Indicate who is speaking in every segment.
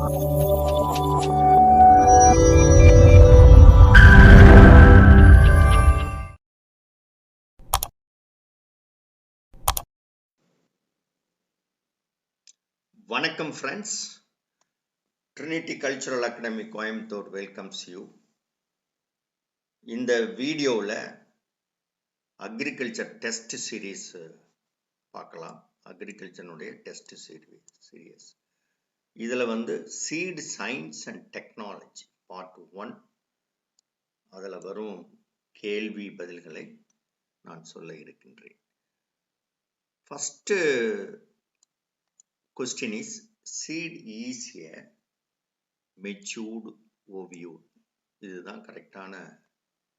Speaker 1: வணக்கம் friends, Trinity Cultural Academy Coimbatore welcomes you. இந்த வீடியோவில் அக்ரிகல்ச்சர் டெஸ்ட் சீரீஸ் பார்க்கலாம். அக்ரிகல்ச்சருடைய டெஸ்ட் சீரீஸ் இதில் seed science and technology part 1 அதில் வரும் கேள்வி பதில்களை நான் சொல்ல இருக்கின்றேன். First question is, seed is a matured ovule. இதுதான் கரெக்டான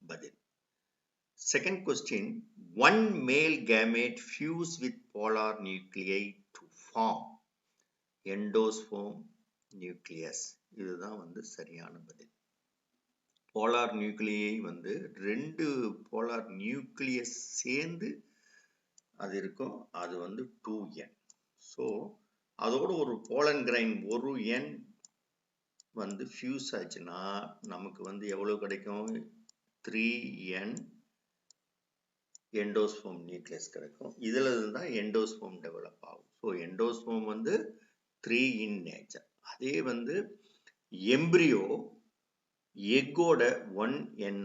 Speaker 1: பதில். Second question, one male gamete fuse with polar nuclei to form endosperm nucleus. இதுதான் சரியான பதில். polar nuclei ரெண்டு polar nucleus சேர்ந்து அது இருக்கும். அது 2n. ஸோ அதோட ஒரு போலன் கிரைன் ஒரு என் ஃபியூஸ் ஆச்சுன்னா நமக்கு எவ்வளவு கிடைக்கும்? 3n எண்டோஸ்போம் நியூக்ளியஸ் கிடைக்கும். இதுல இருந்து எண்டோஸ்போம் டெவலப் ஆகும். So endosperm 3 in nature. அதே எம்பிரியோ எக்கோட 1n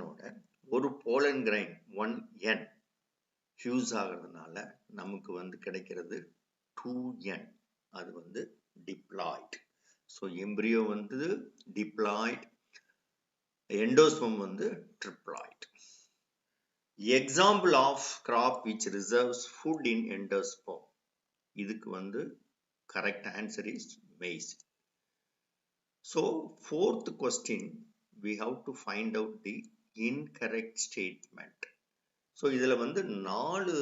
Speaker 1: ஒரு போலன் கிரைன் 1n ஃபியூஸ் ஆகிறதுனால நமக்கு கிடைக்கிறது 2n. அது diploid. So embryo diploid, endosperm triploid. Example of crop which reserves food in endosperm. இதுக்கு correct answer is maize. So fourth question, we have to find out the incorrect statement. So இதுல 4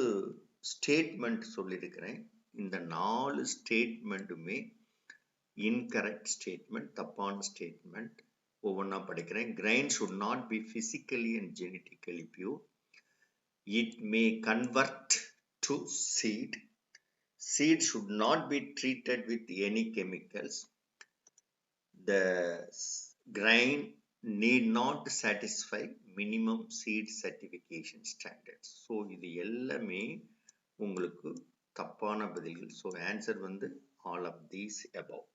Speaker 1: statement சொல்லியிருக்கிறேன். இந்த 4 ஸ்டேட்மெண்ட்டுமே incorrect statement, தப்பான statement. ஒவ்வொன்றா படிக்கிறேன். Grain should not be physically and genetically pure. It may convert to seed. Seed should not be treated with any chemicals. The grain need not satisfy minimum seed certification standards. So இது எல்லாமே உங்களுக்கு தப்பான பதில்கள். So answer all of these above.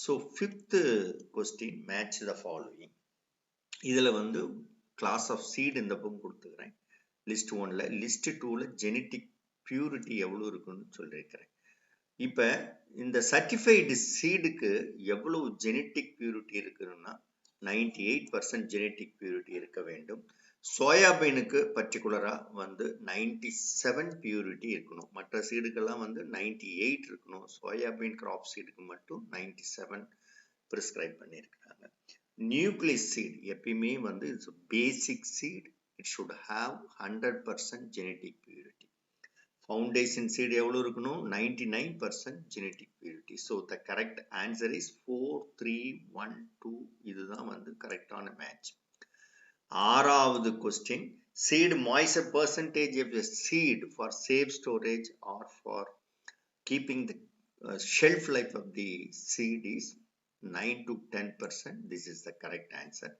Speaker 1: So fifth question, match the following. இதில் class of seat இந்த book கொடுத்துக்கிறேன். List 1ல, list 2ல genetic purity எவ்வளோ இருக்குன்னு சொல்லியிருக்கிறேன். இப்போ இந்த சர்டிஃபைடு சீடுக்கு எவ்வளவு ஜெனட்டிக் பியூரிட்டி இருக்குன்னா 98% ஜெனட்டிக் பியூரிட்டி இருக்க வேண்டும். சோயாபீனுக்கு பர்டிகுலரா 97 பியூரிட்டி இருக்கணும். மற்ற சீடுக்கெல்லாம் 98 இருக்கணும். சோயாபீன் கிராப் சீடுக்கு மட்டும் 97 பிரிஸ்கிரைப் பண்ணியிருக்காங்க. நியூக்ளியஸ் சீட் எப்பயுமே it's basic seed. It should have 100% genetic purity. Foundation seed எவ்வளவு இருக்கணும்? 99% genetic purity. So the correct answer is 4, 3, 1, 2. இதுதான் கரெக்டான மேட்ச். ஆறாவது question, seed moisture percentage of a seed for safe storage or for keeping the shelf life of the seed is 9 to 10%. This is the correct answer.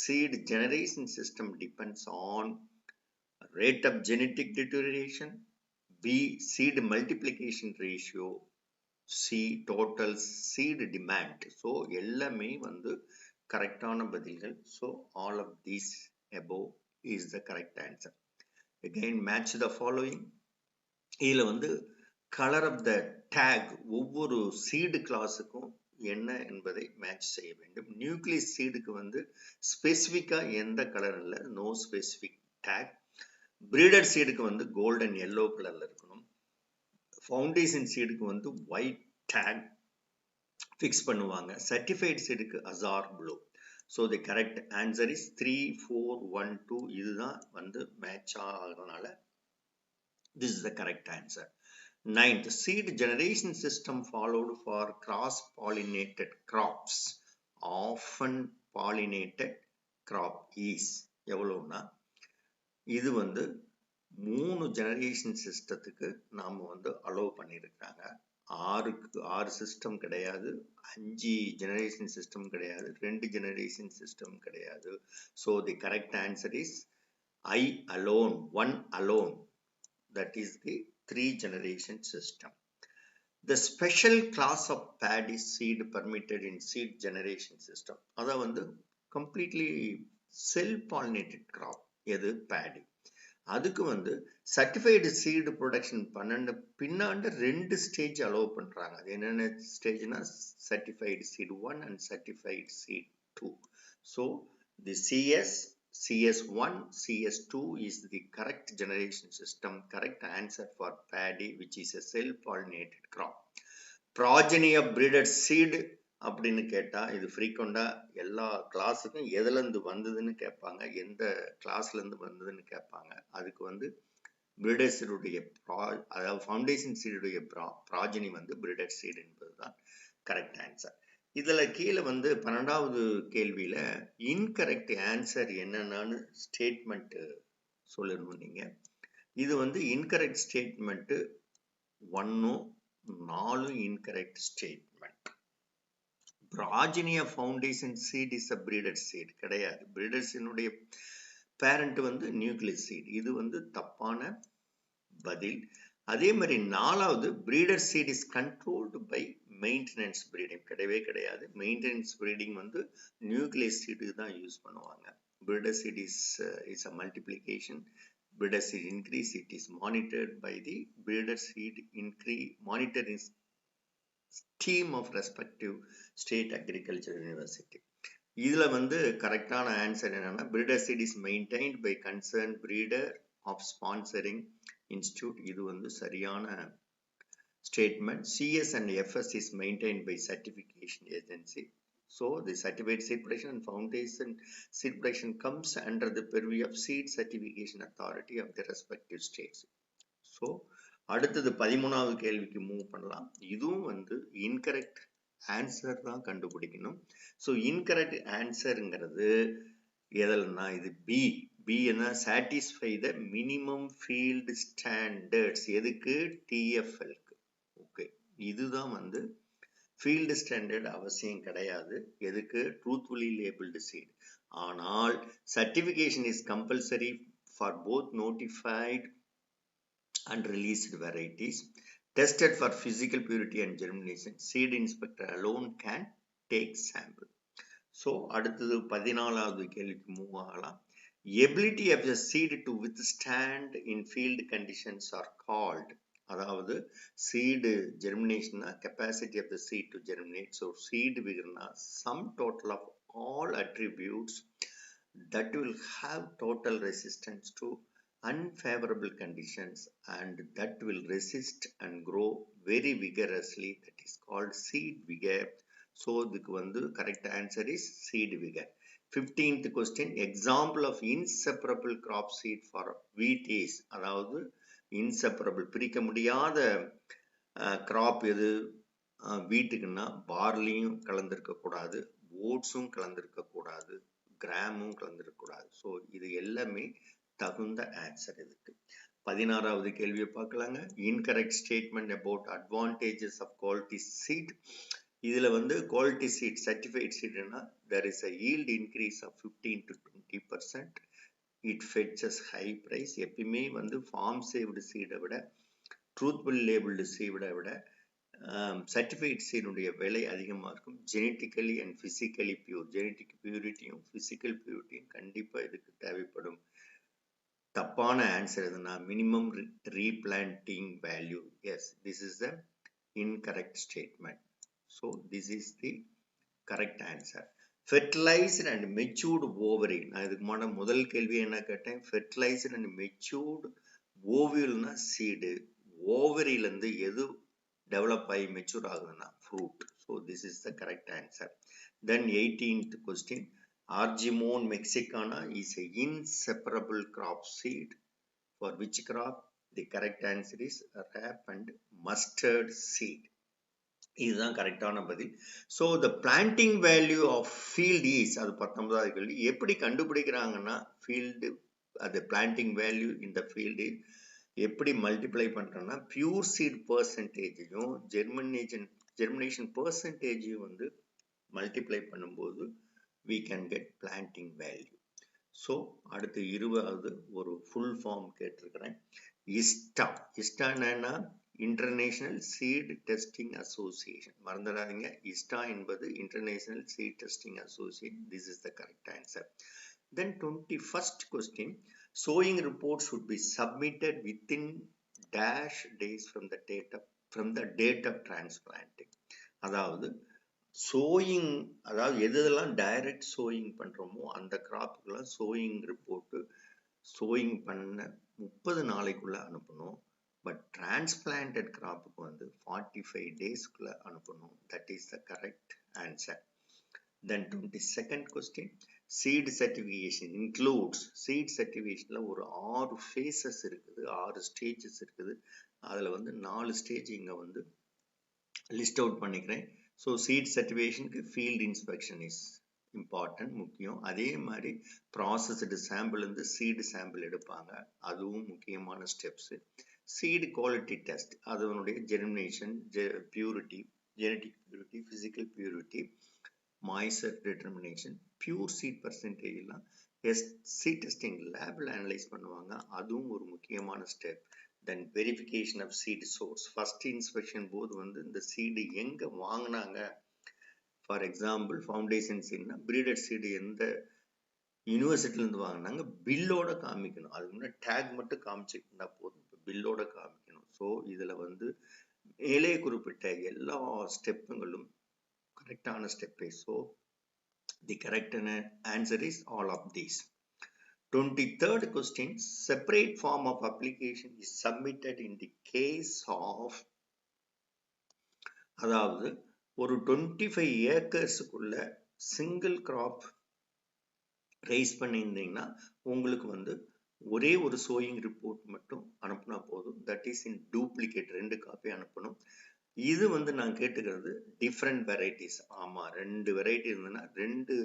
Speaker 1: Seed generation system depends on rate of genetic deterioration, B seed multiplication ratio, C total seed demand. So எல்லாமே கரெக்டான பதில்கள். So all of these above is the correct answer. Again, match the following. இதில் colour of the take ஒவ்வொரு seed கிளாஸுக்கும் என்ன என்பதை match செய்ய வேண்டும். Nucleus சீடுக்கு ஸ்பெசிஃபிக்காக எந்த கலர் இல்லை, நோ ஸ்பெசிஃபிக் டேக். பிரீடர் சீடுக்கு கோல்டன் எல்லோ கலரில் இருக்கணும். ஃபவுண்டேஷன் சீடுக்கு ஒயிட் டேக் ஃபிக்ஸ் பண்ணுவாங்க. சர்டிஃபைட் சீடுக்கு azure blue. So the correct answer is 3, 4, 1, 2. இதுதான் மேட்ச் ஆகிறதுனால this is the correct answer. 9th, seed generation system followed for cross pollinated crops. Often pollinated crop is எவ்வளவுனா இது 3 generation சிஸ்டத்துக்கு நாம allow பண்ணியிருக்காங்க. ஆறு system கிடையாது, 5 generation system கிடையாது, 2 generation system கிடையாது. So the correct answer is I alone, one alone. That is the 3 generation system. The special class of paddy seed permitted in seed generation system. அத வந்து completely self pollinated crop. எது paddy. அதுக்கு வந்து certified seed production பின்னாண்ட 2 stage allow பண்றாங்க. அது என்னென்ன ஸ்டேஜ்னா certified seed 1 and certified seed 2. So the CS1, CS2 is the correct generation system, correct answer for paddy, which is a self-pollinated crop. Progeny of breeded seed அப்படின்னு கேட்டா இது ஃப்ரீக்வெண்டா எல்லா கிளாஸுக்கும் எதுல இருந்து வந்ததுன்னு கேட்பாங்க, எந்த கிளாஸ்ல இருந்து வந்ததுன்னு கேட்பாங்க. அதுக்கு வந்து பிரீடர் சீடுடைய அதாவது ஃபவுண்டேஷன் சீடுடைய ப்ராஜனி வந்து பிரீடர் சீடு என்பதுதான் கரெக்ட் ஆன்சர். இதுல கீழே வந்து 12வது கேள்வியில இன்கரெக்ட் ஆன்சர் என்னன்னு ஸ்டேட்மெண்ட் சொல்லணும். நீங்க இது வந்து incorrect statement 1 4 incorrect statement. progeny of foundation seed is a breeded seed கிடையாது. breeded seed பேரண்ட் வந்து நியூக்ளியஸ் சீட். இது வந்து தப்பான பதில். அதே மாதிரி 4வது breeder seed is controlled by maintenance breeding கிடையவே கிடையாது. maintenance breeding வந்து நியூக்ளியஸ் சீடுக்கு தான் யூஸ் பண்ணுவாங்க. breeder seed is a multiplication. breeder seed increase, it is monitored by the breeder seed increase monitoring team of respective state agriculture university. இதுல வந்து கரெக்டான answer என்னன்னா breeder seed is maintained by concerned breeder of sponsoring institute. இது வந்து சரியான statement. CS and FS is maintained by certification agency. So the certified seed production and foundation seed production comes under the purview of seed certification authority of the respective states. So அடுத்தது 13வது கேள்விக்கு move பண்ணலாம். இதுவும் வந்து incorrect answer தான் கண்டுபிடிக்கணும். So incorrect ஆன்சருங்கிறது எதல்னா இது B என்ன satisfy த minimum field standards. எதுக்கு? டிஎஃப்எல்க்கு. ஓகே, இதுதான் வந்து ஃபீல்டு ஸ்டாண்டர்ட் அவசியம் கிடையாது. எதுக்கு? Truthfully labelled seed. ஆனால் certification is compulsory for both notified and released varieties, tested for physical purity and germination. Seed inspector alone can take sample. So அடுத்தது 14வது கேள்விக்கு move ஆகலாம். Ability of the seed to withstand in field conditions are called. அதாவது seed germination capacity of the seed to germinate. So seed vigorna sum total of all attributes that will have total resistance to unfavorable conditions and that will resist and grow very vigorously. That is called seed vigor. So இதுக்கு வந்து correct answer is seed vigor. 15th question, example of inseparable crop seed for wheat is. அதாவது inseparable பிரிக்க முடியாத crop எது வீட்டுக்குன்னா பார்லியும் கலந்திருக்க கூடாது, ஓட்ஸும் கலந்திருக்க கூடாது, கிராமும் கலந்திருக்க கூடாது. So இது எல்லாமே தகுந்த ஆன்சர். இதுக்கு 16வது கேள்வியை பார்க்கலாங்க. Incorrect statement about advantages of quality seed. இதுல வந்து குவாலிட்டி சீட் சர்டிஃபைட் சீட்னா there is a yield increase of 15 to 20%. it fetches high price. எப்பயுமே வந்து ஃபார்ம் சேவ்டு சீடை விட ட்ரூத்ஃபுல் லேபிள்டு சீடை விட சர்டிஃபைட் சீடுடைய விலை அதிகமாக இருக்கும். Genetically and physically pure. Genetic பியூரிட்டியும் பிசிக்கல் பியூரிட்டியும் கண்டிப்பா இதுக்கு தேவைப்படும். தப்பான ஆன்சர் எதுனா minimum replanting value. Yes, this is the incorrect statement. So this is the correct answer. Fertilised and matured ovary. நான் இதுக்கு முதல் கேள்வி என்ன கேட்டேன்? ஃபெர்டிலைஸ்டு அண்ட் மெச்சூர்டு ஓவியல்னா சீடு. ஓவரியிலேருந்து எது டெவலப் ஆகி மெச்சூர் ஆகுதுன்னா fruit. So this is the correct answer. Then 18th question, Argemone mexicana is an inseparable crop seed. For which crop? The correct answer is rape and mustard seed. இதுதான் கரெக்டான பதில். So the planting value of field is, அது 19வது கேள்வி. எப்படி கண்டுபிடிக்கிறாங்கன்னா field அது planting value in the field is எப்படி மல்டிப்ளை பண்றோம்னா பியூர் சீட் பெர்சன்டேஜையும் ஜெர்மினேஷன் பெர்சன்டேஜையும் வந்து மல்டிப்ளை பண்ணும்போது we can get planting value. So அடுத்து 20வது ஒரு ஃபுல் ஃபார்ம் கேட்டிருக்கிறேன். ISTA என்னன்னா இன்டர்நேஷனல் சீட் டெஸ்டிங் அசோசியேஷன். மறந்துடாதீங்க, ISTA என்பது international seed testing association. This is the correct answer. Then 21st question, sowing report should be submitted within dash days from the date of transplanting. அதாவது sowing, அதாவது எதெல்லாம் direct sowing பண்றோமோ அந்த கிராப்புக்கெல்லாம் sowing report sowing பண்ண 30 நாளைக்குள்ள அனுப்பணும். But transplanted கிராப்புக்கு வந்து 45 டேஸ்க்குள்ள அனுப்பணும். That is the correct answer. Then 22nd question, seed certification includes, seed certificationல ஒரு 6 phases இருக்குது, 6 stages இருக்குது. அதுல வந்து 4 ஸ்டேஜ் இங்க வந்து லிஸ்ட் அவுட் பண்ணிக்கிறேன். ஸோ சீட் சர்டிஃபிகேஷனுக்கு ஃபீல்ட் இன்ஸ்பெக்ஷன் இஸ் இம்பார்ட்டன்ட், முக்கியம். அதே மாதிரி ப்ராசஸ்டு சாம்பிள் இருந்து சீடு சாம்பிள் எடுப்பாங்க, அதுவும் முக்கியமான ஸ்டெப்ஸு. சீடு குவாலிட்டி டெஸ்ட், அதனுடைய germination, purity, genetic purity, physical purity, moisture determination, pure seed percentage எல்லாம் சீட் டெஸ்டிங் லேபில் அனலைஸ் பண்ணுவாங்க, அதுவும் ஒரு முக்கியமான step. Then verification of seed source. First inspection போது வந்து இந்த சீடு எங்க வாங்கினாங்க, ஃபார் எக்ஸாம்பிள் ஃபவுண்டேஷன் சீட்னா பிரீடட் சீடு எந்த யூனிவர்சிட்டிலேருந்து வாங்கினாங்க பில்லோட காமிக்கணும். அதுக்கு முன்னாடி டேக் மட்டும் காமிச்சிட்டு இருந்தா போதும், பில்லோட காமிக்கணும். ஸோ இதில் வந்து மேலே குறிப்பிட்ட எல்லா ஸ்டெப்புங்களும் கரெக்டான ஸ்டெப்பே. ஸோ தி கரெக்டான answer is all of these. 23rd question, separate form of application is submitted in the case of, அதாவது ஒரு 25 ஏக்கர்ஸுக்குள்ள சிங்கிள் கிராப் ரைஸ் பண்ணியிருந்தீங்கன்னா உங்களுக்கு வந்து ஒரே ஒரு சோயிங் ரிப்போர்ட் மட்டும் அனுப்புனா போதும். That is in duplicate, 2 copy அனுப்பணும். இது வந்து நான் கேட்டுக்கிறது டிஃப்ரெண்ட் வெரைட்டிஸ். ஆமா, 2 வெரைட்டி இருந்ததுன்னா 2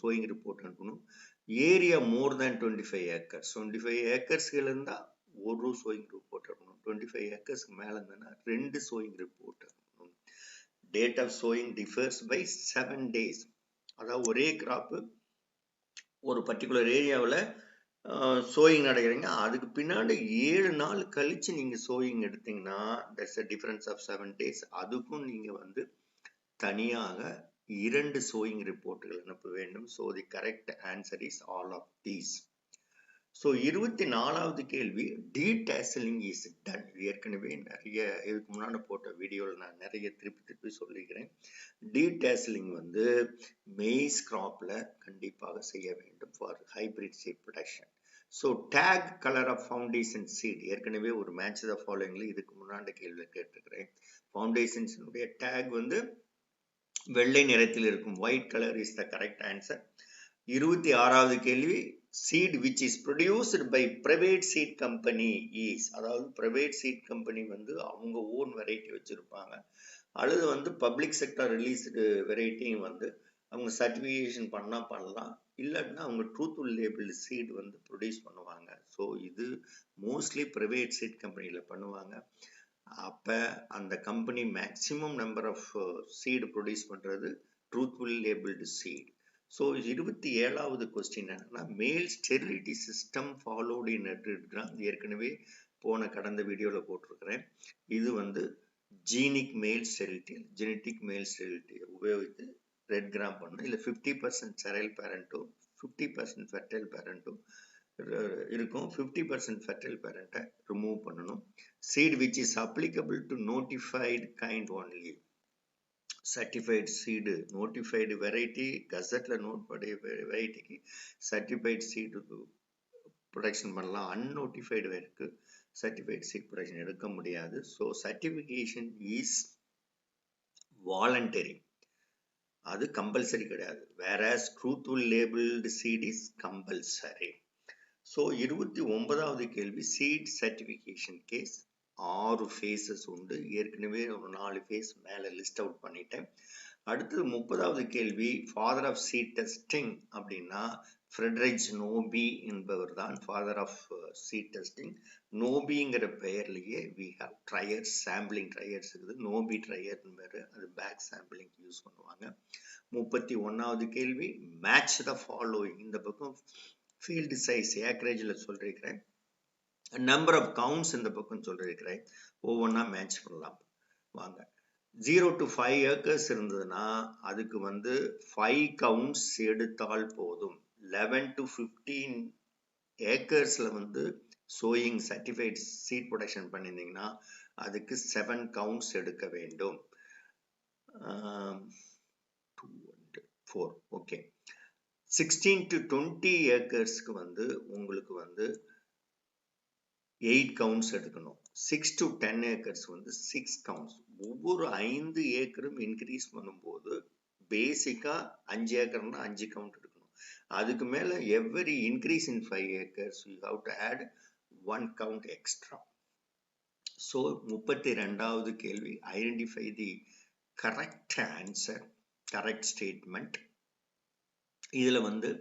Speaker 1: சோயிங் ரிப்போர்ட் அனுப்பணும். ஏரியா மோர் தேன் 25 ஏக்கர்ஸ், 25 ஏக்கர்ஸ்கள் இருந்தால் ஒரு சோயிங் ரிப்போர்ட் அனுப்பணும். 25 ஏக்கர்ஸ்க்கு மேலே இருந்ததுன்னா 2 சோயிங் ரிப்போர்ட் அனுப்பணும். Date of sowing differs by 7 days. அதாவது ஒரே கிராப்பு ஒரு பர்டிகுலர் ஏரியாவில் சோயிங் நடக்கிறீங்க, அதுக்கு பின்னாடி 7 நாள் கழிச்சு நீங்க சோயிங் எடுத்தீங்கன்னா that's a difference of 7 days. அதுக்கும் நீங்க வந்து தனியாக 2 சோயிங் ரிப்போர்ட்டுகள் அனுப்ப வேண்டும். So the correct answer is all of these. So 24வது கேள்வி, டீடாசலிங் இஸ் டன். ஏற்கனவே நிறைய இதுக்கு முன்னாடி போட்ட வீடியோவில் நான் நிறைய திருப்பி சொல்லிக்கிறேன். டீடாசலிங் வந்து மெய்ஸ் கிராப்ல கண்டிப்பாக செய்ய வேண்டும் for hybrid seed production. So tag colour of foundation seed, ஏற்கனவே ஒரு மேட்ச் த ஃபாலோயிங்ல இதுக்கு முன்னாடி கேள்வி கேட்டிருக்கிறேன். ஃபவுண்டேஷன்ஸினுடைய டேக் வந்து வெள்ளை நிறத்தில் இருக்கும், white colour is the correct answer. 26வது கேள்வி, seed which is produced by private seed company is, அதாவது பிரைவேட் சீட் கம்பெனி வந்து அவங்க ஓன் வெரைட்டி வச்சிருப்பாங்க, அல்லது வந்து பப்ளிக் செக்டர் ரிலீஸ்டு வெரைட்டியும் வந்து அவங்க சர்டிஃபிகேஷன் பண்ணலாம், இல்லாட்டினா அவங்க ட்ரூத்ஃபுல் லேபிள் சீட் வந்து ப்ரொடியூஸ் பண்ணுவாங்க. ஸோ இது மோஸ்ட்லி பிரைவேட் சீட் கம்பெனியில் பண்ணுவாங்க. அப்போ அந்த company maximum number of seed produce பண்ணுறது ட்ரூத்ஃபுல் லேபிள்டு சீட். ஸோ 27வது கொஸ்டின் என்னன்னா, male sterility system followed in red gram. ஏற்கனவே கடந்த வீடியோவில் போட்டிருக்கிறேன். இது வந்து ஜெனட்டிக் மேல் ஸ்டெரிலிட்டி உபயோகித்து ரெட் கிராம் பண்ணணும். இல்லை 50% ஸ்டெரைல் பேரண்ட்டும் 50% ஃபெர்டைல் பேரண்ட்டும் இருக்கும். 50% ஃபெர்டைல் பேரண்ட்டை ரிமூவ் பண்ணணும். Seed which is applicable to notified kind only. Certified seed, notified variety, கசட்ல நோட் பண்ணிய வெரைட்டிக்கு சர்டிஃபைடு சீடு ப்ரொடக்ஷன் பண்ணலாம். அன்னோட்டிஃபைடு வரைக்கு சர்டிஃபைடு சீட் ப்ரொடக்ஷன் எடுக்க முடியாது. ஸோ சர்டிஃபிகேஷன் இஸ் வாலண்டரி, அது கம்பல்சரி கிடையாது. Whereas truthful labelled seed is compulsory. So 29வது கேள்வி, சீட் சர்டிஃபிகேஷன் கேஸ் 6 ஃபேஸஸ் உண்டு. ஏற்கனவே ஒரு 4 ஃபேஸ் மேலே லிஸ்ட் அவுட் பண்ணிட்டேன். அடுத்தது 30வது கேள்வி, ஃபாதர் ஆஃப் சீட் டெஸ்டிங் அப்படின்னா ஃப்ரெட்ரிக் நோபி என்பவர் தான் ஃபாதர் ஆஃப் சீட் டெஸ்டிங். நோபிங்கிற பெயர்லேயே we have triers, sampling triers இருக்குது. நோபி ட்ரையர் பேர், அது பேக் சாம்பிளிங் யூஸ் பண்ணுவாங்க. 31வது கேள்வி, மேட்ச் த ஃபாலோயிங். இந்த பக்கம் ஃபீல்டு சைஸ் ஏக்கரேஜில் சொல்லியிருக்கிறேன், நம்பர் ஆஃப் கவுண்ட்ஸ் இந்த பக்கம் சொல்லியிருக்கிறேன். ஒவ்வொன்றா மேட்ச் பண்ணலாம் வாங்க. 0 to 5 acres இருந்ததுன்னா அதுக்கு வந்து 5 counts எடுத்தால் போதும். 11 to 15 acresல வந்து sowing certified seed production பண்ணியிருந்தீங்கன்னா அதுக்கு 7 counts எடுக்க வேண்டும். 4 ஓகே. 16 to 20 acresக்கு வந்து உங்களுக்கு வந்து 8 counts எடுக்கணும். 6 to 10 acres வந்து 6 counts. ஒவ்வொரு 5 ஏக்கரும் இன்க்ரீஸ் பண்ணும்போது பேசிக்கா 5 ஏக்கர்னா 5 கவுண்ட் எடுக்கணும். அதுக்கு மேல every increase in 5 acres you have to add 1 count extra. So 32வது கேள்வி, ஐடென்டிஃபை தி கரெக்ட் ஆன்சர், கரெக்ட் ஸ்டேட்மெண்ட். இதுல வந்து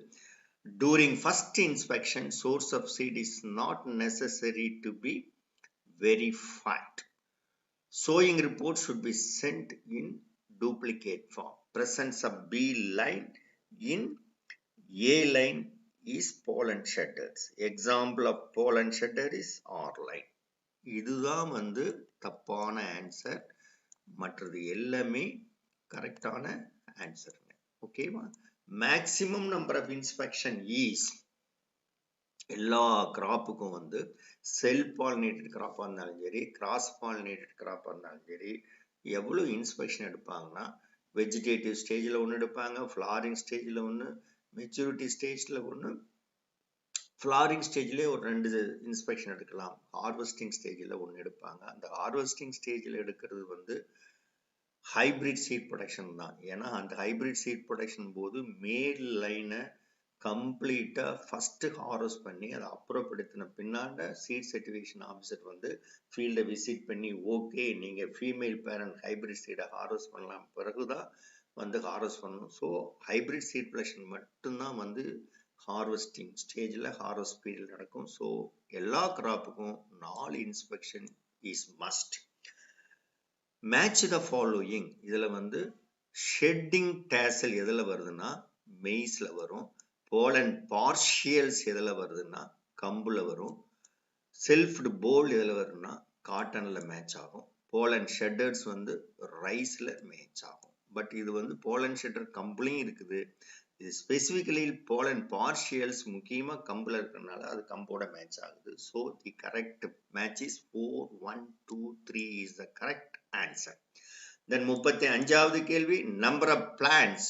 Speaker 1: during first inspection source of seed is not necessary to be verified. Sowing report should be sent in duplicate form. Presence of B line in A line is pollen shedders. Example of pollen shedder is R line. இதுதான் வந்து தப்பான answer, மற்றது எல்லாமே கரெக்டான ஆன்சருங்க. ஓகேவா? Maximum number of inspection is, எல்லா கிராப்புக்கும் வந்து செல் பாலினேட்டட் கிராப்பாக இருந்தாலும் சரி, கிராஸ் பாலினேட்டட் கிராப்பாக இருந்தாலும் சரி, எவ்வளோ இன்ஸ்பெக்ஷன் எடுப்பாங்கன்னா வெஜிடேட்டிவ் ஸ்டேஜில் ஒன்று எடுப்பாங்க, ஃப்ளாரிங் ஸ்டேஜில் ஒன்று, மெச்சூரிட்டி ஸ்டேஜில் ஒன்று, ஃப்ளாரிங் ஸ்டேஜ்லேயே ஒரு 2 இன்ஸ்பெக்ஷன் எடுக்கலாம், ஹார்வெஸ்டிங் ஸ்டேஜில் ஒன்று எடுப்பாங்க. அந்த ஹார்வெஸ்டிங் ஸ்டேஜில் எடுக்கிறது வந்து ஹைபிரிட் சீட் ப்ரொடக்ஷன் தான். ஏன்னா அந்த ஹைபிரிட் சீட் ப்ரொடக்ஷன் போது மேல் லைனை கம்ப்ளீட்டா ஃபர்ஸ்ட் ஹார்வெஸ்ட் பண்ணி அதை அப்புறப்படுத்தின பின்னாண்ட சீட் சர்டிஃபிகேஷன் ஆஃபீஸர் வந்து ஃபீல்டை விசிட் பண்ணி ஓகே நீங்க ஃபீமேல் பேரண்ட் ஹைபிரிட் சீடை ஹார்வெஸ்ட் பண்ணலாம், பிறகுதான் வந்து ஹார்வெஸ்ட் பண்ணணும். ஸோ ஹைபிரிட் சீட் ப்ரொடக்ஷன் மட்டும்தான் வந்து ஹார்வெஸ்டிங் ஸ்டேஜில் ஹார்வெஸ்ட் பீரியட் நடக்கும். ஸோ எல்லா கிராப்புக்கும் 4 inspection is must. Match the following. இதுல வந்து ஷெட்டிங் டேசல் எதுல வருதுன்னா மெய்ஸ்ல வரும். போலன் பார்ஷியல்ஸ் எதுல வருதுன்னா கம்புல வரும். செல்ஃப்டு போல் எதுல வரும்னா காட்டன்ல மேட்ச் ஆகும். போலன் ஷெட்டர்ஸ் வந்து ரைஸ்ல மேட்ச் ஆகும். பட் இது வந்து போலன் ஷெட்டர் கம்புலையும் இருக்குது. இது ஸ்பெசிபிகலி போலன் பார்ஷியல்ஸ் முக்கியமா கம்புல இருக்கிறதுனால அது கம்போட மேட்ச் ஆகுது. So the correct match is 4, 1, 2, 3 is the correct answer. Then 35வது கேள்வி, number of plants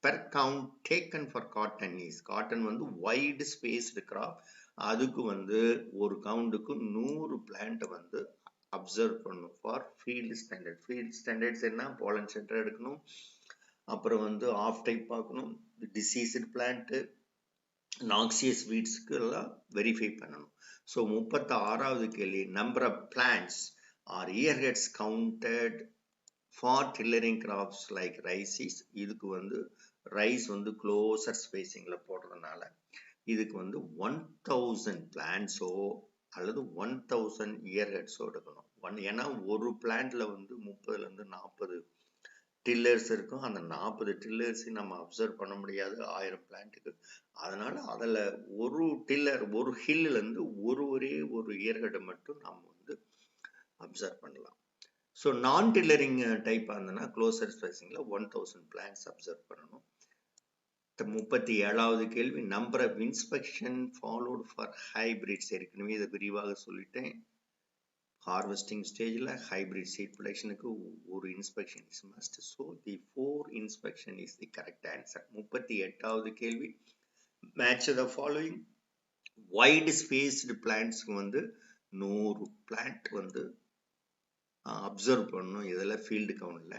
Speaker 1: per count taken for cotton is. Cotton வந்து வைடு ஸ்பேஸ்டு கிராப். அதுக்கு வந்து ஒரு கவுண்டுக்கு 100 பிளான்ட் வந்து அப்சர்வ் பண்ணும் for field standard. Field standards என்ன, போலன் ஷெட்டர் எடுக்கணும், அப்புறம் வந்து ஆஃப் டைப் பார்க்கணும், டிசீஸ்டு பிளான்ட், நாக்சியஸ் வீட்ஸ்க்கு எல்லாம் வெரிஃபை பண்ணணும். ஸோ 36வது கேள்வி, number of plants or earheads counted for tillering crops like rice. இதுக்கு வந்து ரைஸ் வந்து க்ளோசர் ஸ்பேசிங்ல போடுறதுனால இதுக்கு வந்து 1000 பிளான்ட்ஸோ அல்லது 1000 இயர்ஹெட்ஸோ எடுக்கணும். ஏன்னா ஒரு பிளான்ட்ல வந்து 30ல இருந்து 40 டில்லர்ஸ் இருக்கும். அந்த 40 டில்லர்ஸையும் நம்ம அப்சர்வ் பண்ண முடியாது 1000 பிளான்ட்டுக்கு. அதனால அதில் ஒரு டில்லர் ஒரு ஹில்ல இருந்து ஒரே ஒரு இயர்ஹெட்டை மட்டும் நம்ம வந்து அப்சர்வ் பண்ணலாம். ஸோ நான் டில்லரிங் டைப்பாக இருந்ததுன்னா க்ளோசர் ஸ்பேசிங்கில் 1000 பிளான்ட்ஸ் அப்சர்வ் பண்ணணும். 37வது கேள்வி, number of inspection followed for hybrids. ஏற்கனவே இதை விரிவாக சொல்லிட்டேன். ஹார்வெஸ்டிங் ஸ்டேஜில் ஹைபிரிட் சீட் ப்ரொடக்ஷனுக்கு ஒரு inspection is must. So the 4 inspection is the correct answer. 38வது கேள்வி, match the following. Wide spaced பிளான்ட்ஸ்க்கு வந்து 100 பிளான்ட் வந்து அப்சர்வ் பண்ணணும். இதில் ஃபீல்டு கவுண்ட்ல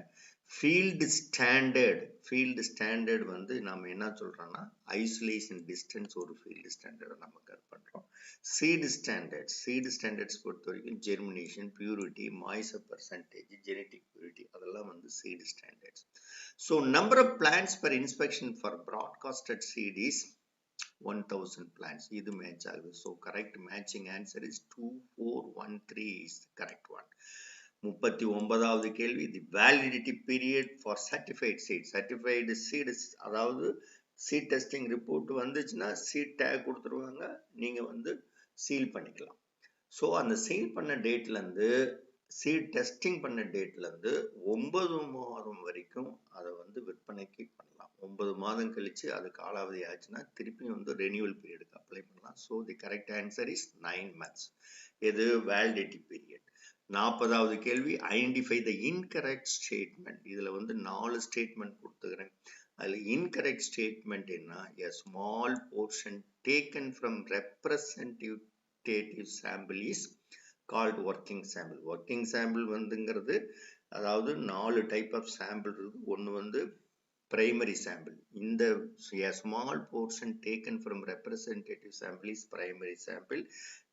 Speaker 1: ஃபீல்டு ஸ்டாண்டர்ட் வந்து நம்ம என்ன சொல்றோம்னா ஐசோலேஷன் டிஸ்டன்ஸ் ஒரு ஃபீல்டு ஸ்டாண்டர்டை நம்ம கட் பண்றோம். சீடு ஸ்டாண்டர்ட்ஸ் பொறுத்த வரைக்கும் germination, purity, moisture percentage, genetic purity, அதெல்லாம் வந்து seed standards. So number of plants per inspection for broadcasted seed is 1000 plants. இது match ஆகுது. So correct matching answer is 2413 is the correct one. 39வது கேள்வி, the validity period for certified seed. Certified seed அதாவது seed testing report வந்துச்சுன்னா seed tag கொடுத்துருவாங்க, நீங்க வந்து seal பண்ணிக்கலாம். So அந்த சீல் பண்ண டேட்ல இருந்து சீட் டெஸ்டிங் பண்ண டேட்ல இருந்து 9 மாதம் வரைக்கும் அதை வந்து விற்பனைக்கு பண்ணலாம். 9 மாதம் கழிச்சு அது காலாவதி ஆச்சுன்னா திருப்பி வந்து ரெனியூவல் பீரியடுக்கு அப்ளை பண்ணலாம். So the correct answer is 9 months. இது வேலிடிட்டி பீரியட். 40வது கேள்வி, ஐடென்டிஃபை த இன்கரெக்ட் ஸ்டேட்மெண்ட். இதுல வந்து 4 ஸ்டேட்மெண்ட் கொடுத்துக்கிறேன். அதுல இன்கரெக்ட் ஸ்டேட்மெண்ட் என்ன? a small portion taken from representative sample is called working sample. working sample வந்துங்கிறது அதாவது 4 type of sample இருக்கு. ஒன்னு வந்து primary sample. இந்த a small portion taken from representative sample is primary sample.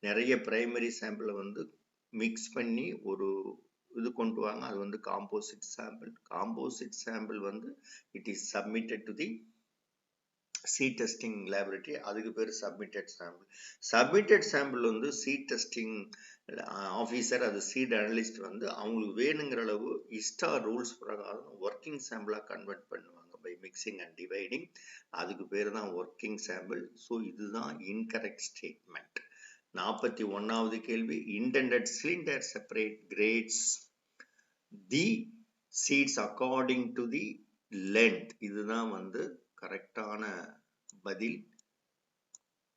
Speaker 1: நிறைய primary sample வந்து mix பண்ணி ஒரு இது கொண்டு வாங்க, அது வந்து composite sample. composite sample வந்து it is submitted to the seed testing laboratory, அதுக்கு பேர் submitted sample. submitted sample வந்து seed testing officer, அது seed analyst வந்து அவங்களுக்கு வேணுங்கிற அளவு ISTA rules பிரகாரம் working sample கன்வெர்ட் பண்ணுவாங்க by mixing and dividing. அதுக்கு பேர் தான் working sample. ஸோ இதுதான் incorrect statement. 41வது கேள்வி, intended cylinder separate grades the seeds according to the length. இதுதான் வந்து கரெக்டான பதில்.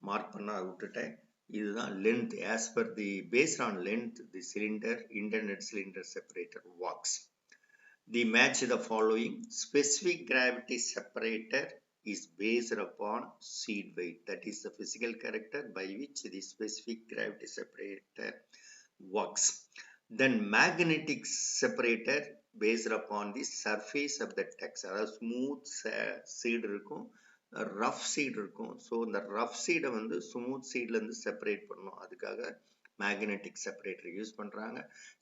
Speaker 1: மார்க் பண்ண விட்டுட்டேன். இதுதான் length. as per the based on length the cylinder intended cylinder separator works. The match the following. Specific gravity separator is based upon seed weight. That is the physical character by which the specific gravity separator works. Then magnetic separator based upon the surface of the text. அதாவது smooth seed இருக்கும், rough seed இருக்கும். So இந்த rough சீடை வந்து smooth சீட்ல இருந்து separate பண்ணணும், அதுக்காக மேக்னெட்டிக் செப்பரேட்டர் யூஸ் பண்றாங்க.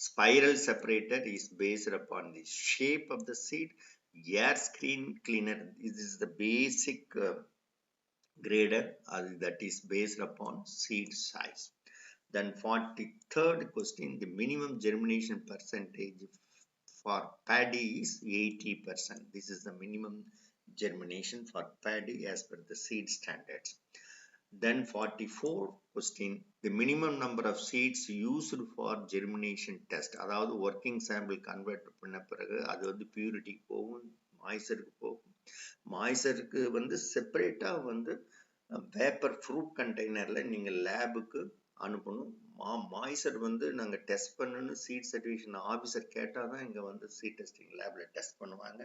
Speaker 1: Spiral separator is based upon the shape of the seed. Air screen cleaner is the basic grader, அது that is based upon seed size. Then 43rd question, the minimum germination percentage for paddy is 80%. This is the minimum germination for paddy as per the seed standards. Then 44th question, the minimum number of seeds used for germination test. அதாவது working sample convert பண்ண பிறகு அது வந்து purity போகும், மாய்ச்சருக்கு போகும். மாய்ச்சருக்கு வந்து செப்பரேட்டா வந்து paper fruit கண்டெய்னர்ல நீங்க லேபுக்கு அனுப்பணும். மாய்ச்சர் வந்து நாங்க டெஸ்ட் பண்ணணும்னு சீட் சர்டிஃபிகேஷன் ஆஃபீஸர் கேட்டாதான் இங்க வந்து சீட் டெஸ்டிங் லேப்ல டெஸ்ட் பண்ணுவாங்க.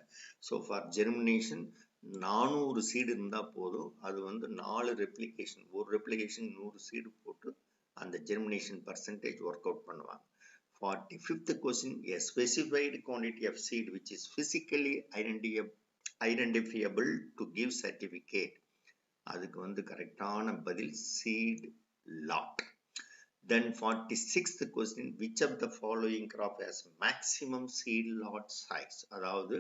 Speaker 1: ஸோ ஃபார் ஜெர்மினேஷன் 400 சீடு இருந்தா போதும். அது வந்து 4 ரெப்ளிகேஷன், ஒரு ரெப்ளிகேஷன் 100 சீடு போட்டு அந்த ஜெர்மினேஷன் பர்சன்டேஜ் ஒர்க் அவுட் பண்ணுவாங்க. 45th question, a specified quantity of seed which is physically identifiable to give certificate. அதுக்கு வந்து கரெக்டான பதில் seed lot. Then 46th question, which of the following crop has maximum seed lot size? அதாவது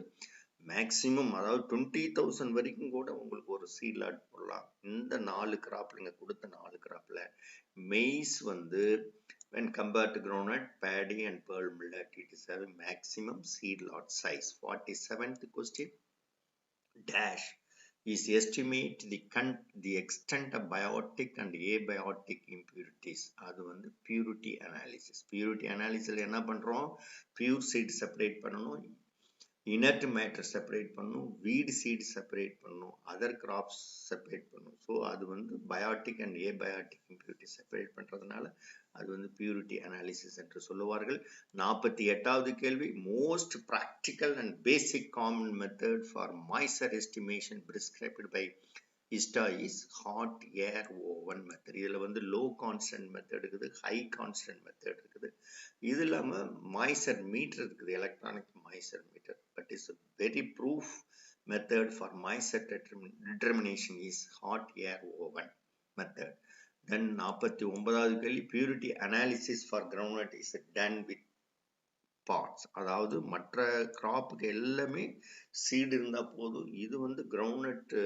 Speaker 1: maximum, அதாவது 20,000 வரைக்கும் கூட உங்களுக்கு ஒரு சீட் லாட் போடலாம். இந்த 4 கிராப்ல நீங்க கொடுத்த 4 கிராப்ல மெய்ஸ் வந்து when compared to groundnut, paddy and pearl millet, it is having maximum seed lot size. 47th question, dash is estimate the extent of biotic and abiotic impurities. அது வந்து purity analysis. purity analysis என்ன பண்றோம்? pure seed separate பண்ணணும், inert matter separate பண்ணணும், weed seed separate பண்ணணும், other crops separate பண்ணணும். So அது வந்து biotic and abiotic impurity separate பண்றதுனால அது வந்து purity analysis என்று சொல்லுவார்கள். 48வது கேள்வி, most practical and basic common method for moisture estimation prescribed by ISTA is hot air oven method. இதுல வந்து low constant method இருக்குது, high constant method இருக்குது. இது இல்லாம moisture meter இருக்குது, electronic moisture meter. But is a very proof method for moisture determination is hot air oven method. Then 49வது கேள்வி, purity analysis for groundnut is done with parts. அதாவது மற்ற கிராப்புக்கு எல்லாமே seed இருந்தா போதும், இது வந்து கிரவுண்ட்நட்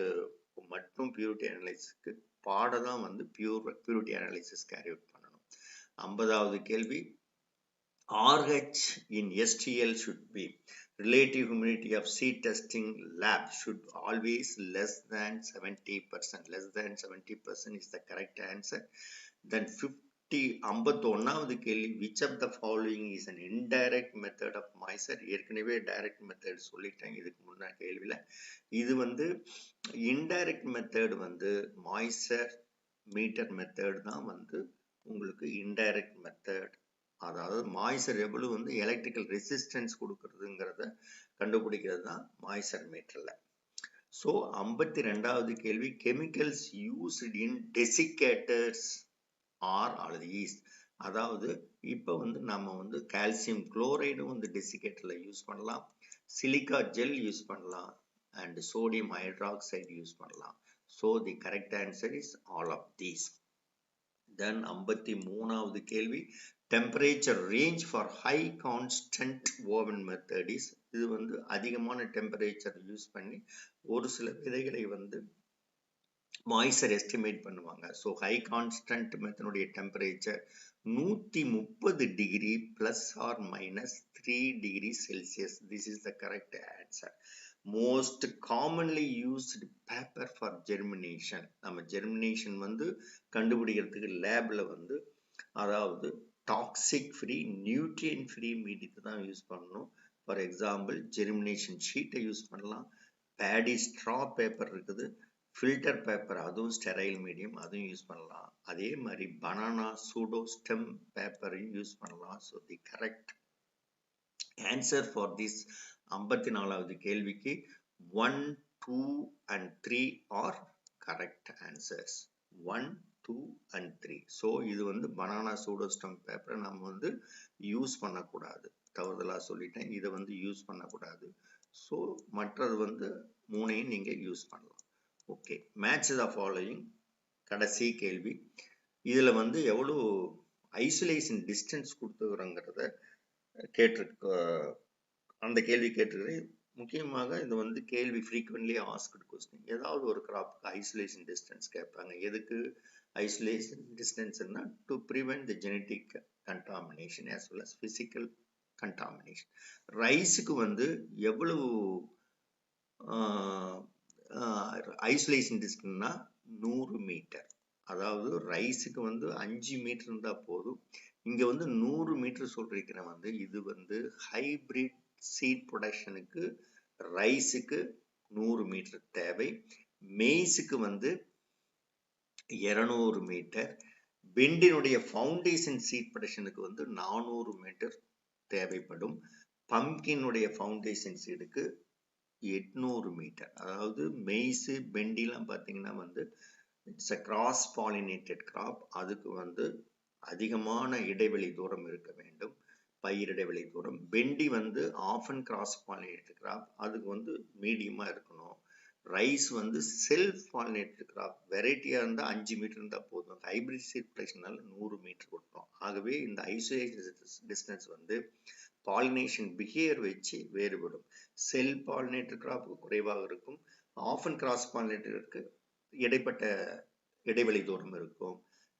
Speaker 1: அப்போ மட்டும் பியூரிட்டி அனலைசிஸ்க்கு பாட தான் வந்து பியூரிட்டி அனலைசிஸ் கேரி அவுட் பண்ணணும். 50வது கேள்வி, RH in STL should be relative humidity of seed testing lab should always less than 70%. Less than 70% is the correct answer. Then 51வது கேள்வி, which of the following is an indirect method of moisture? ஏற்கனவே direct method சொல்லிட்டேன் இதுக்கு முன்ன கேள்வியில. இது வந்து indirect method வந்து moisture metre method தான் வந்து உங்களுக்கு இன்டைரக்ட் மெத்தட். அதாவது மாய்ஸ்சர் எவ்வளவு வந்து எலக்ட்ரிக்கல் ரெசிஸ்டன்ஸ் கொடுக்கறதுங்கிறத கண்டுபிடிக்கிறது தான் மாய்ஸ்சர் மீட்டர்ல. ஸோ 52வது கேள்வி, chemicals used in desiccators are அல்லது ஈஸ்ட். அதாவது இப்போ வந்து நம்ம வந்து கால்சியம் குளோரைடும் வந்து டெசிகேட்டர்ல யூஸ் பண்ணலாம், சிலிக்கா ஜெல் யூஸ் பண்ணலாம், அண்ட் சோடியம் ஹைட்ராக்சைடு யூஸ் பண்ணலாம். So the correct answer is all of these. Then 53வது கேள்வி, temperature range for high constant oven method is. இது வந்து அதிகமான டெம்பரேச்சர் யூஸ் பண்ணி ஒரு சில விதைகளை வந்து மாய்ஸ்சர் எஸ்டிமேட் பண்ணுவாங்க. ஸோ ஹை கான்ஸ்டன்ட் மெத்தனுடைய temperature 130 degree plus or minus 3 degree Celsius. This is the correct answer. Most commonly used paper for germination. நம்ம ஜெர்மினேஷன் வந்து கண்டுபிடிக்கிறதுக்கு லேப்ல வந்து அதாவது டாக்ஸிக் ஃப்ரீ, நியூட்ரியன் ஃப்ரீ மீடியத்தை தான் யூஸ் பண்ணணும். ஃபார் எக்ஸாம்பிள் ஜெர்மினேஷன் ஷீட்டை யூஸ் பண்ணலாம், பேடி ஸ்ட்ரா பேப்பர் இருக்குது, ஃபில்டர் பேப்பர் அதுவும் ஸ்டெரைல் மீடியம் அதுவும் யூஸ் பண்ணலாம். அதே மாதிரி பனானா சூடோ ஸ்டெம் பேப்பரையும் யூஸ் பண்ணலாம். So the correct answer for this 54வது கேள்விக்கு 1, 2 and 3 are correct answers. 1, 2 and 3. So இது வந்து பனானா சூடோ ஸ்டெம் பேப்பரை நம்ம வந்து யூஸ் பண்ணக்கூடாது, தவறுதலா சொல்லிட்டேன், இதை வந்து யூஸ் பண்ணக்கூடாது. ஸோ மற்றது வந்து 3ஐயும் நீங்க யூஸ் பண்ணலாம். Okay, match the following. கடைசி கேள்வி, இதுல வந்து எவ்வளவு ஐசோலேஷன் டிஸ்டன்ஸ் கொடுத்துக்கிறோங்கிறத கேட்டிருக்க, அந்த கேள்வி கேட்டிருக்கிறேன். முக்கியமாக இது வந்து கேள்வி ஃப்ரீக்வென்ட்லி ஆஸ்க்டு கொஸ்டின். ஏதாவது ஒரு கிராப்புக்கு ஐசோலேஷன் டிஸ்டன்ஸ் கேட்பாங்க. எதுக்கு ஐசோலேஷன் டிஸ்டன்ஸ்னா to prevent the genetic contamination as well as physical contamination. ரைஸுக்கு வந்து எவ்வளவு ஐசோலேஷன் டிஸ்டன்ஸ்னா 100 மீட்டர். அதாவது ரைஸுக்கு வந்து 5 மீட்டர் இருந்தா போதும். இங்க வந்து 100 மீட்டர் சொல்றீங்க. வந்து இது வந்து ஹைபிரிட் சீட் ப்ரொடக்ஷனுக்கு ரைஸுக்கு 100 மீட்டர் தேவை, மெய்ஸுக்கு வந்து 200 மீட்டர், பெண்டினுடைய ஃபவுண்டேஷன் சீட் ப்ரொடக்ஷனுக்கு வந்து 400 மீட்டர் தேவைப்படும், பம்கினுடைய ஃபவுண்டேஷன் சீடுக்கு 800 மீட்டர். அதாவது மெய்ஸு பெண்டிலாம் பார்த்தீங்கன்னா வந்து it's a cross pollinated crop. அதுக்கு வந்து அதிகமான இடைவெளி தூரம் இருக்க வேண்டும், பயிர் இடைவெளி தூரம். பெண்டி வந்து ஆஃபன் கிராஸ் பாலினேட்டட் கிராப், அதுக்கு வந்து மீடியமா இருக்கணும். ரைஸ் வந்து செல்ஃப் பாலினேட்டட் கிராப், வெரைட்டியா இருந்தா 5 மீட்டர் இருந்தா போதும். ஹைபிரிட் சீட் ப்ரொடக்ஷனால 100 மீட்டர் கொடுக்கணும். ஆகவே இந்த ஐசோலேஷன் டிஸ்டன்ஸ் வந்து பாலினேஷன் பிஹேவியர் வச்சு வேறுபடும். செல் பாலினேட்டட் கிராப் குறைவாக இருக்கும், ஆஃபன் கிராஸ் பாலினேட்டருக்கு இடைப்பட்ட இடைவெளி தூரம் இருக்கும்,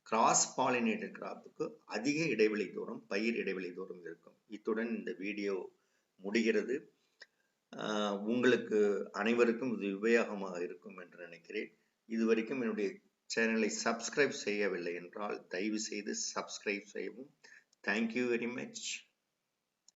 Speaker 1: கிராஸ் பாலினேட்டட் கிராப்புக்கு அதிக இடைவெளி தூரம், பயிர் இடைவெளி தூரம் இருக்கும். இத்துடன் இந்த வீடியோ முடிகிறது. உங்களுக்கு அனைவருக்கும் இது உபயோகமாக இருக்கும் என்று நினைக்கிறேன். இதுவரைக்கும் என்னுடைய சேனலை சப்ஸ்கிரைப் செய்யவில்லை என்றால் தயவு செய்து சப்ஸ்கிரைப் செய்யவும். Thank you very much.